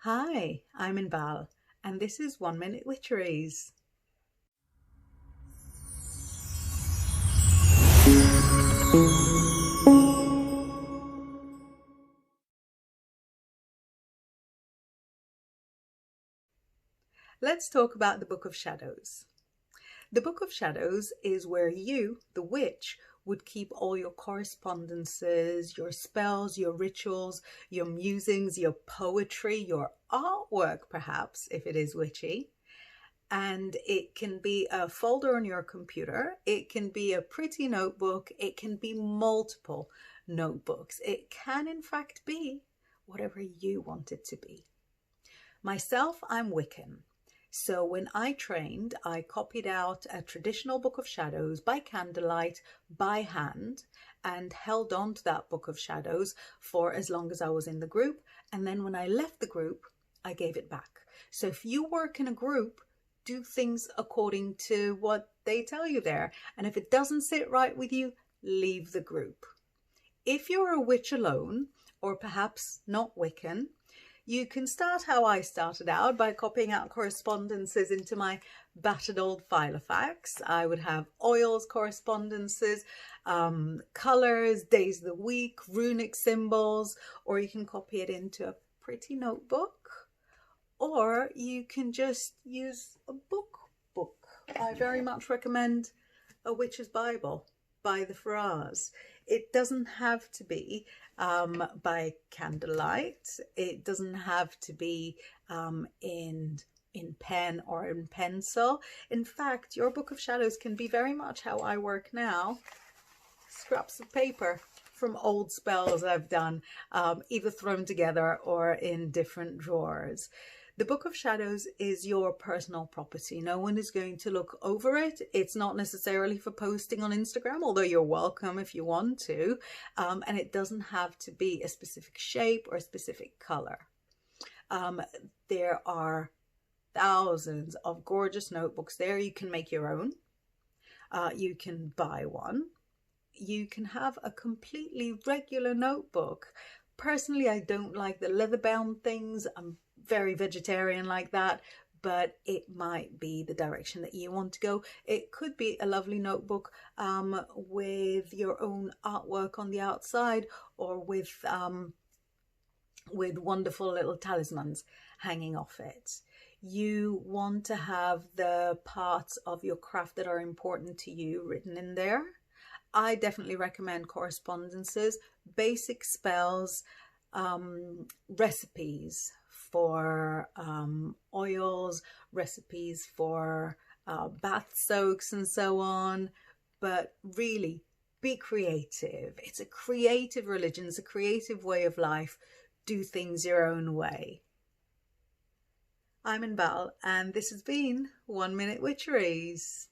Hi, I'm Inbaal, and this is 1 Minute Witcheries. Let's talk about the Book of Shadows. The Book of Shadows is where you, the witch, would keep all your correspondences, your spells, your rituals, your musings, your poetry, your artwork, perhaps, if it is witchy. And it can be a folder on your computer. It can be a pretty notebook. It can be multiple notebooks. It can, in fact, be whatever you want it to be. Myself, I'm Wiccan. So when I trained, I copied out a traditional Book of Shadows by candlelight, by hand, and held on to that Book of Shadows for as long as I was in the group. And then when I left the group, I gave it back. So if you work in a group, do things according to what they tell you there. And if it doesn't sit right with you, leave the group. If you're a witch alone, or perhaps not Wiccan, you can start how I started out by copying out correspondences into my battered old Filofax. I would have oils, correspondences, colors, days of the week, runic symbols, or you can copy it into a pretty notebook, or you can just use a book. I very much recommend A Witch's Bible by the Farrars. It doesn't have to be by candlelight. It doesn't have to be in pen or in pencil. In fact, your Book of Shadows can be very much how I work now. Scraps of paper from old spells I've done, either thrown together or in different drawers. The Book of Shadows is your personal property. No one is going to look over it. It's not necessarily for posting on Instagram, although you're welcome if you want to. And it doesn't have to be a specific shape or a specific color. There are thousands of gorgeous notebooks there. You can make your own. You can buy one. You can have a completely regular notebook. Personally, I don't like the leather-bound things. I'm very vegetarian like that, but it might be the direction that you want to go. It could be a lovely notebook with your own artwork on the outside, or with wonderful little talismans hanging off it. You want to have the parts of your craft that are important to you written in there. I definitely recommend correspondences, basic spells, recipes for oils, recipes for bath soaks and so on. But really, be creative. It's a creative religion. It's a creative way of life. Do things your own way. I'm Inbaal, and this has been 1 Minute Witcheries.